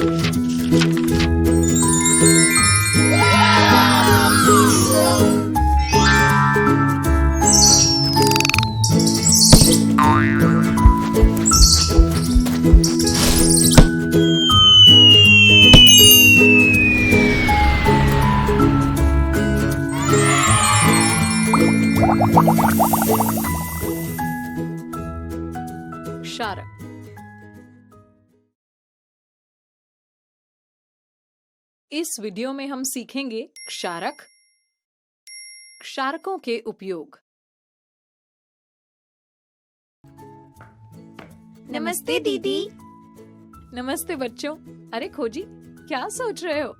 क्षारक। इस वीडियो में हम सीखेंगे क्षारक, क्षारकों के उपयोग। नमस्ते दीदी। नमस्ते बच्चों। अरे खोजी, क्या सोच रहे हो?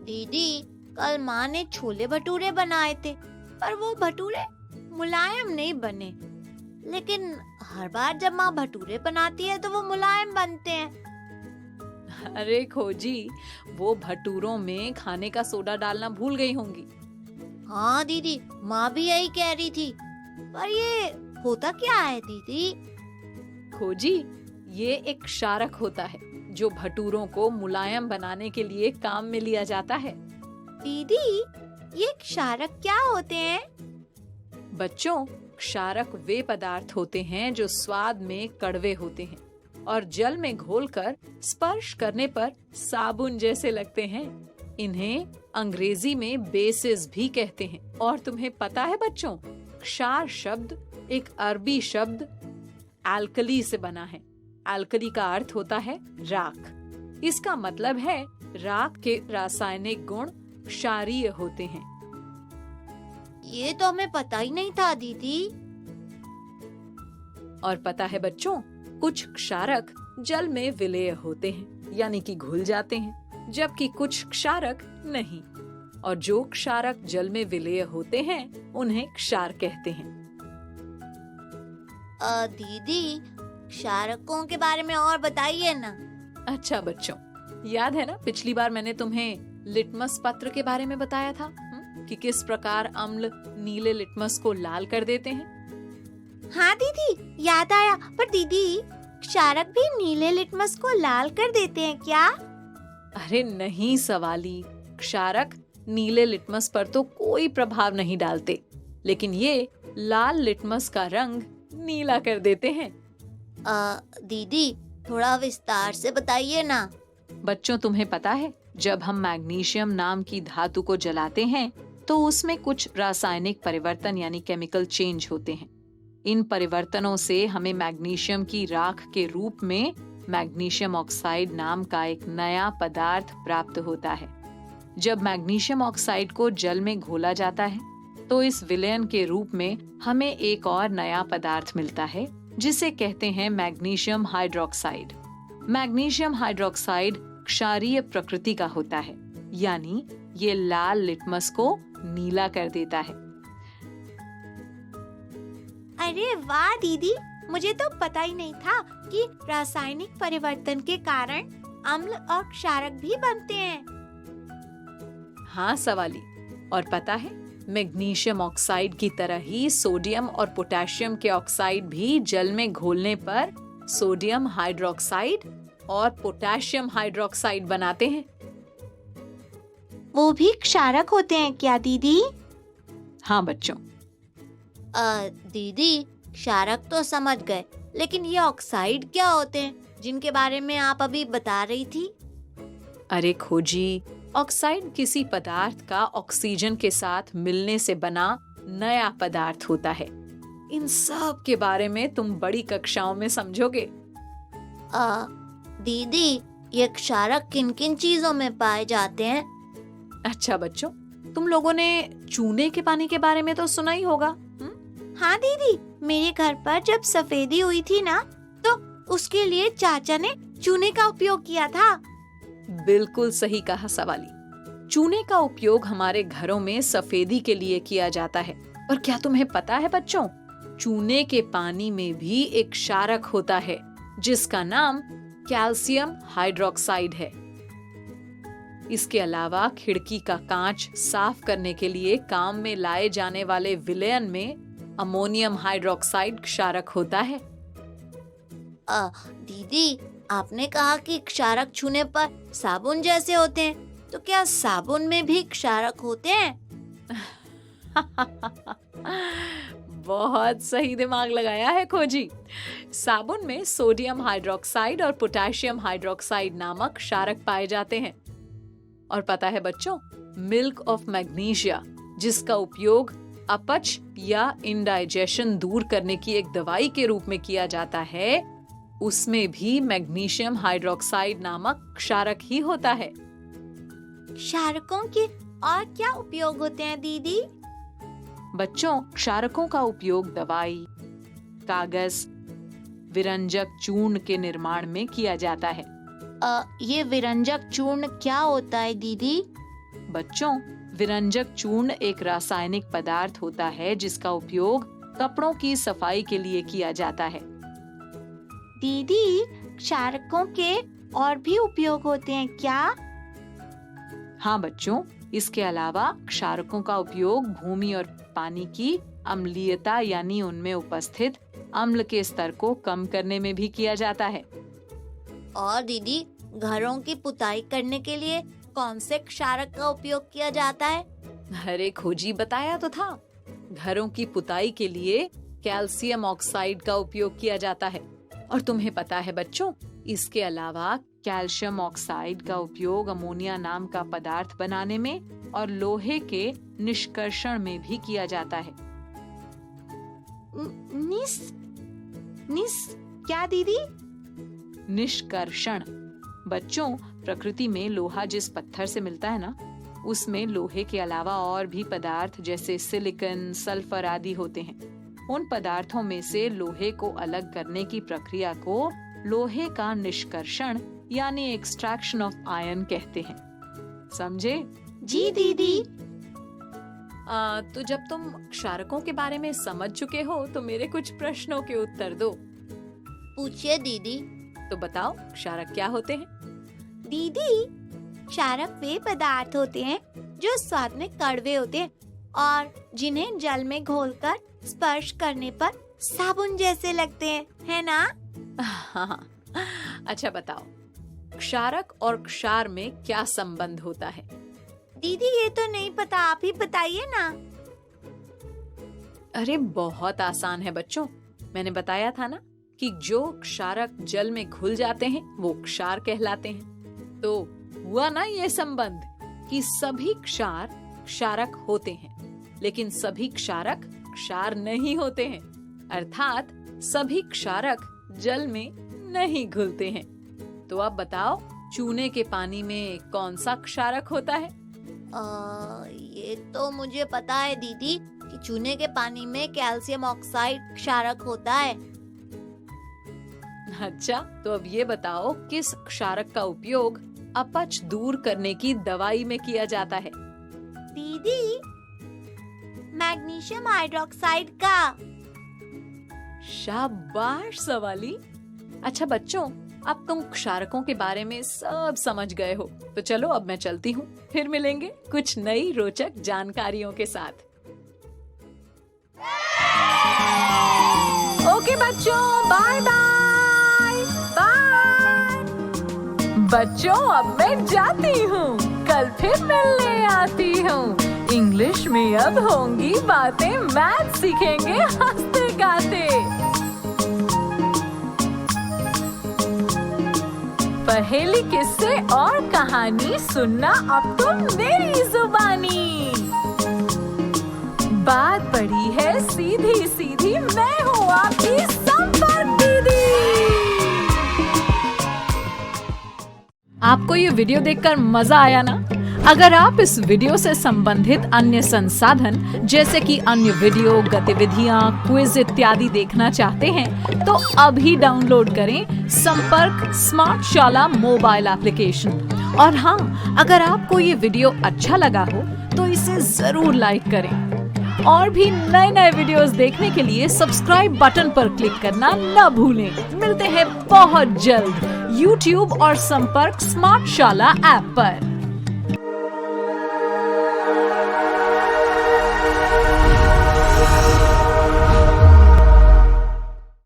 दीदी, कल माँ ने छोले भटूरे बनाए थे, पर वो भटूरे मुलायम नहीं बने। लेकिन हर बार जब माँ भटूरे बनाती है तो वो मुलायम बनते हैं। अरे खोजी, वो भटूरों में खाने का सोडा डालना भूल गई होंगी। हाँ दीदी, माँ भी यही कह रही थी। पर ये होता क्या है दीदी? खोजी, ये एक क्षारक होता है जो भटूरों को मुलायम बनाने के लिए काम में लिया जाता है। दीदी, ये क्षारक क्या होते हैं? बच्चों, क्षारक वे पदार्थ होते हैं जो स्वाद में कड़वे होते हैं और जल में घोलकर स्पर्श करने पर साबुन जैसे लगते हैं। इन्हें अंग्रेजी में बेसिस भी कहते हैं। और तुम्हें पता है बच्चों, क्षार शब्द एक अरबी शब्द एल्कली से बना है। एल्कली का अर्थ होता है राख। इसका मतलब है राख के रासायनिक गुण क्षारीय होते हैं। ये तो हमें पता ही नहीं था दीदी। और पता है बच्चों, कुछ क्षारक जल में विलेय होते हैं, यानी कि घुल जाते हैं, जबकि कुछ क्षारक नहीं। और जो क्षारक जल में विलेय होते हैं उन्हें क्षार कहते हैं। दीदी, क्षारकों के बारे में और बताइए ना। अच्छा बच्चों, याद है ना पिछली बार मैंने तुम्हें लिटमस पत्र के बारे में बताया था कि किस प्रकार अम्ल नीले लिटमस को लाल कर देते हैं। हाँ दीदी, याद आया। पर दीदी, क्षारक भी नीले लिटमस को लाल कर देते हैं क्या? अरे नहीं सवाली, क्षारक नीले लिटमस पर तो कोई प्रभाव नहीं डालते, लेकिन ये लाल लिटमस का रंग नीला कर देते हैं। दीदी, थोड़ा विस्तार से बताइए ना। बच्चों, तुम्हें पता है, जब हम मैग्नीशियम नाम की धातु को जलाते हैं तो उसमें कुछ रासायनिक परिवर्तन यानी केमिकल चेंज होते हैं। इन परिवर्तनों से हमें मैग्नीशियम की राख के रूप में मैग्नीशियम ऑक्साइड नाम का एक नया पदार्थ प्राप्त होता है। जब मैग्नीशियम ऑक्साइड को जल में घोला जाता है तो इस विलयन के रूप में हमें एक और नया पदार्थ मिलता है जिसे कहते हैं मैग्नीशियम हाइड्रोक्साइड। मैग्नीशियम हाइड्रोक्साइड क्षारीय प्रकृति का होता है, यानी ये लाल लिटमस को नीला कर देता है। अरे वाह दीदी, मुझे तो पता ही नहीं था कि रासायनिक परिवर्तन के कारण अम्ल और क्षारक भी बनते हैं। हाँ सवाली, और पता है, मैग्नीशियम ऑक्साइड की तरह ही सोडियम और पोटेशियम के ऑक्साइड भी जल में घोलने पर सोडियम हाइड्रोक्साइड और पोटेशियम हाइड्रोक्साइड बनाते हैं। वो भी क्षारक होते हैं क्या दीदी? हाँ बच्चों। दीदी, क्षारक तो समझ गए, लेकिन ये ऑक्साइड क्या होते हैं जिनके बारे में आप अभी बता रही थी? अरे खोजी, ऑक्साइड किसी पदार्थ का ऑक्सीजन के साथ मिलने से बना नया पदार्थ होता है। इन सब के बारे में तुम बड़ी कक्षाओं में समझोगे। दीदी, ये क्षारक किन किन चीजों में पाए जाते हैं? अच्छा बच्चों, तुम लोगों ने चूने के पानी के बारे में तो सुना ही होगा। हाँ दीदी, मेरे घर पर जब सफेदी हुई थी ना, तो उसके लिए चाचा ने चूने का उपयोग किया था। बिल्कुल सही कहा सवाली। चूने का उपयोग हमारे घरों में सफेदी के लिए किया जाता है। और क्या तुम्हें पता है बच्चों, चूने के पानी में भी एक क्षारक होता है जिसका नाम कैल्शियम हाइड्रोक्साइड है। इसके अलावा खिड़की का कांच साफ करने के लिए काम में लाए जाने वाले विलयन में अमोनियम हाइड्रोक्साइड क्षारक होता है। दीदी, आपने कहा कि क्षारक छूने पर साबुन जैसे होते हैं, तो क्या साबुन में भी क्षारक होते हैं? बहुत सही दिमाग लगाया है खोजी। साबुन में सोडियम हाइड्रोक्साइड और पोटेशियम हाइड्रोक्साइड नामक क्षारक पाए जाते हैं। और पता है बच्चों, मिल्क ऑफ मैग्नीशिया, जिसका उपयोग अपच या इंडाइजेशन दूर करने की एक दवाई के रूप में किया जाता है, उसमें भी मैग्नीशियम हाइड्रोक्साइड नामक क्षारक ही होता है। क्षारकों के और क्या उपयोग होते हैं दीदी? बच्चों, क्षारकों का उपयोग दवाई, कागज, विरंजक चूर्ण के निर्माण में किया जाता है। ये विरंजक चूर्ण क्या होता है दीदी? बच्चों, विरंजक चूर्ण एक रासायनिक पदार्थ होता है जिसका उपयोग कपड़ों की सफाई के लिए किया जाता है। दीदी, क्षारकों के और भी उपयोग होते हैं क्या? हाँ बच्चों, इसके अलावा क्षारकों का उपयोग भूमि और पानी की अम्लीयता यानी उनमें उपस्थित अम्ल के स्तर को कम करने में भी किया जाता है। और दीदी, घरों की पुताई करने के लिए कौन से क्षारक का उपयोग किया जाता है? अरे खोजी, बताया तो था। घरों की पुताई के लिए कैल्शियम ऑक्साइड का उपयोग किया जाता है। और तुम्हें पता है बच्चों, इसके अलावा कैल्शियम ऑक्साइड का उपयोग अमोनिया नाम का पदार्थ बनाने में और लोहे के निष्कर्षण में भी किया जाता है। निस क्या दीदी? निष्कर्षण। बच्चों, प्रकृति में लोहा जिस पत्थर से मिलता है ना, उसमें लोहे के अलावा और भी पदार्थ जैसे सिलिकॉन, सल्फर आदि होते हैं। उन पदार्थों में से लोहे को अलग करने की प्रक्रिया को लोहे का निष्कर्षण यानी एक्सट्रैक्शन ऑफ आयन कहते हैं। समझे? जी दीदी। तो जब तुम क्षारकों के बारे में समझ चुके हो तो मेरे कुछ प्रश्नों के उत्तर दो। पूछिए दीदी। तो बताओ, क्षारक क्या होते हैं? दीदी, क्षारक वे पदार्थ होते हैं जो स्वाद में कड़वे होते हैं और जिन्हें जल में घोलकर स्पर्श करने पर साबुन जैसे लगते हैं, है ना? हाँ। अच्छा बताओ, क्षारक और क्षार में क्या संबंध होता है? दीदी, ये तो नहीं पता, आप ही बताइए ना। अरे बहुत आसान है बच्चों, मैंने बताया था ना कि जो क्षारक जल में घुल जाते हैं वो क्षार कहलाते हैं। तो हुआ ना ये संबंध कि सभी क्षार क्षारक होते हैं, लेकिन सभी क्षारक क्षार नहीं होते हैं। अर्थात सभी क्षारक जल में नहीं घुलते हैं। तो अब बताओ, चूने के पानी में कौन सा क्षारक होता है? ये तो मुझे पता है दीदी कि चूने के पानी में कैल्शियम ऑक्साइड क्षारक होता है। अच्छा, तो अब ये बताओ, किस क्षारक का उपयोग अपच दूर करने की दवाई में किया जाता है? दीदी, मैग्नीशियम हाइड्रोक्साइड का। शाबाश सवाली। अच्छा बच्चों, अब तुम क्षारकों के बारे में सब समझ गए हो, तो चलो अब मैं चलती हूँ। फिर मिलेंगे कुछ नई रोचक जानकारियों के साथ। ओके बच्चों, बाय बाय बाय। बच्चों, अब मैं जाती हूँ, कल फिर मिलने आती हूँ। इंग्लिश में अब होंगी बातें, मैथ सीखेंगे हंसते गाते। पहेली, किस्से और कहानी सुनना अब तो मेरी जुबानी। बात बड़ी है सीधी सीधी, मैं हूँ आपकी संपर्क दीदी। आपको ये वीडियो देखकर मजा आया ना? अगर आप इस वीडियो से संबंधित अन्य संसाधन जैसे कि अन्य वीडियो, गतिविधियां, क्विज इत्यादि देखना चाहते हैं तो अभी डाउनलोड करें संपर्क स्मार्ट शाला मोबाइल एप्लीकेशन। और हाँ, अगर आपको ये वीडियो अच्छा लगा हो तो इसे जरूर लाइक करें। और भी नए नए वीडियोस देखने के लिए सब्सक्राइब बटन पर क्लिक करना न भूलें। मिलते हैं बहुत जल्द YouTube और संपर्क स्मार्ट शाला ऐप पर।